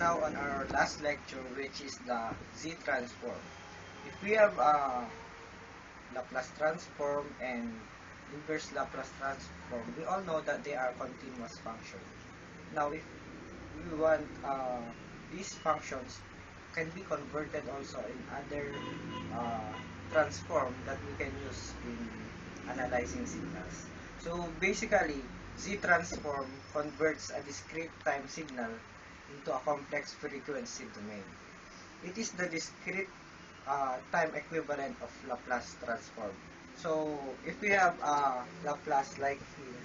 now on our last lecture, which is the Z transform. If we have a Laplace transform and inverse Laplace transform, we all know that they are continuous functions. Now, if we want these functions can be converted also in other uh, transform that we can use in analyzing signals. So basically, Z transform converts a discrete time signal into a complex frequency domain. It is the discrete time equivalent of Laplace transform. So if we have Laplace like here,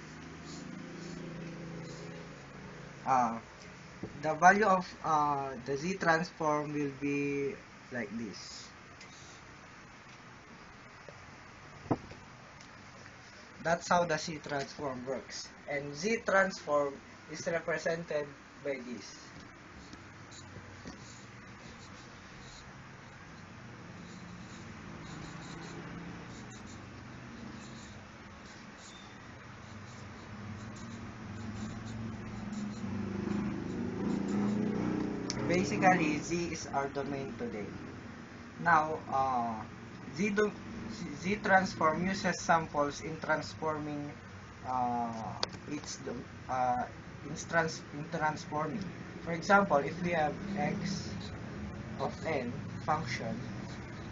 the value of the Z transform will be like this. That's how the Z transform works. And Z transform is represented by this. Basically, Z is our domain today. Now, Z transform uses samples in transforming its in transforming. For example, if we have x of n function,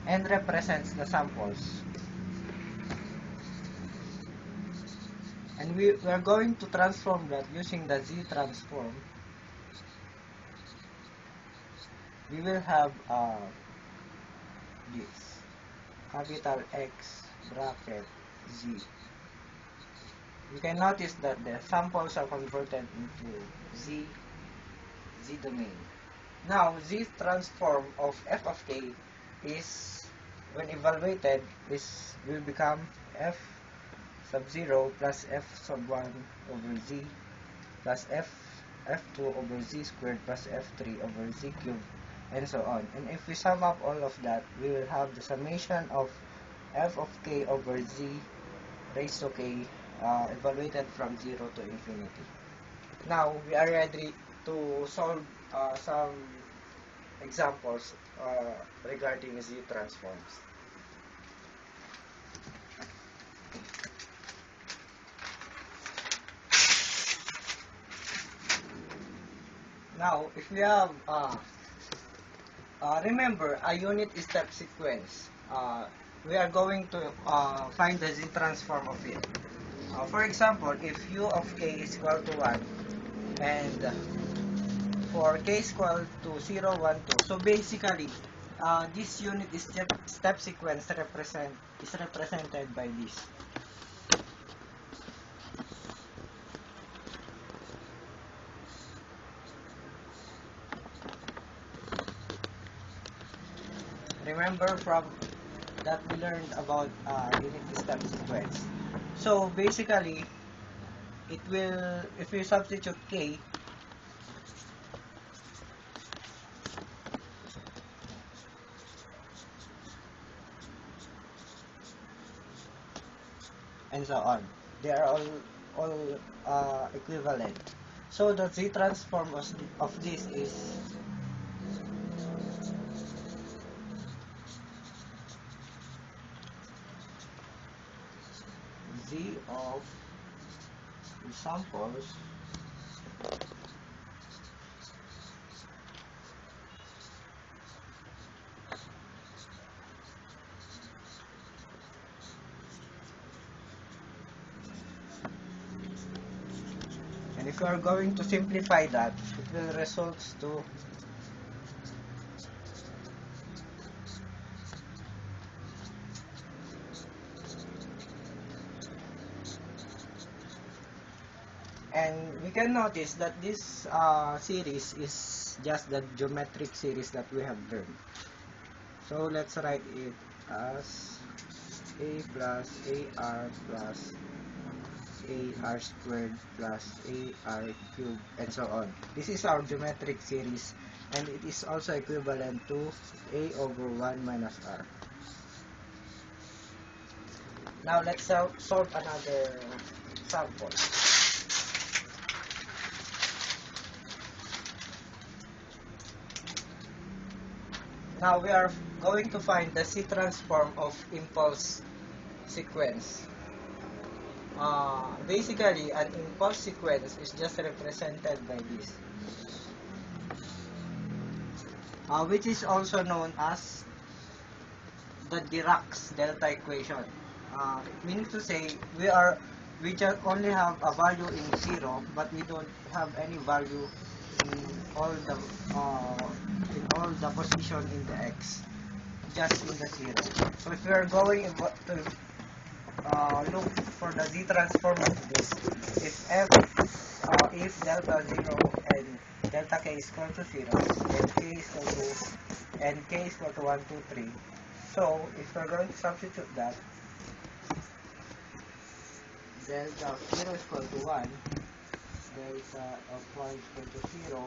n represents the samples, and we are going to transform that using the Z transform. We will have this capital X bracket Z. You can notice that the samples are converted into Z domain. Now, Z transform of f of k is, when evaluated, will become f sub 0 plus f sub 1 over z plus f2 over z squared plus f3 over z cubed, and so on. And if we sum up all of that, we will have the summation of f of k over z raised to k evaluated from 0 to infinity. Now, we are ready to solve some examples regarding Z transforms. Now, if we have, remember, a unit step sequence, we are going to find the Z transform of it. For example, if u of k is equal to 1, and for k is equal to 0, 1, 2. So basically, this unit step sequence is represented by this. Remember from that we learned about unit step sequence. So basically, it will, if you substitute k, and so on, they are all equivalent. So the Z transform of this is Z of the samples and if you are going to simplify that, it will result to and we can notice that this series is just the geometric series that we have learned. So let's write it as a plus ar plus ar squared plus ar cubed, and so on. This is our geometric series, and it is also equivalent to a over 1 minus r. Now let's solve another sample. Now we are going to find the Z transform of impulse sequence. Basically, an impulse sequence is just represented by this, which is also known as the Dirac's delta equation. Meaning to say, we just only have a value in 0, but we don't have any value in all the position in the x, just in the 0. So if we are going to look for the Z transform of this, if delta 0 and delta k is equal to 0, and k is equal to, and k is equal to 1, 2, 3. So if we're going to substitute that, delta of 0 is equal to 1, delta of 1 is equal to 0,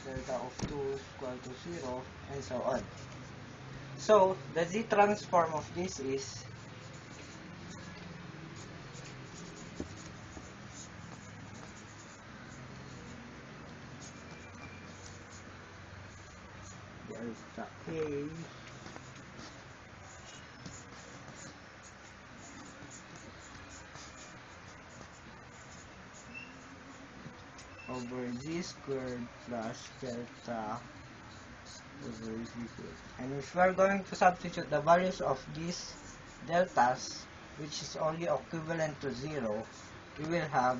delta of 2 is equal to 0, and so on. So the Z transform of this is delta A over Z squared plus delta over Z squared. And if we are going to substitute the values of these deltas, which is only equivalent to 0, we will have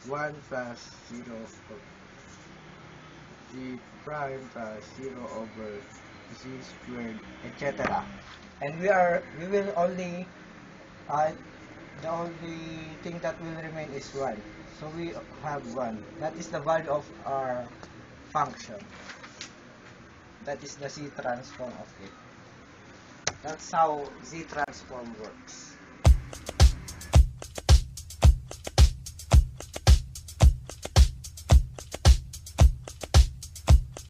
1 plus 0 Z prime plus 0 over Z squared, etc. And we will only the only thing that will remain is 1. So we have 1. That is the value of our function. That is the Z transform of it. That's how Z transform works.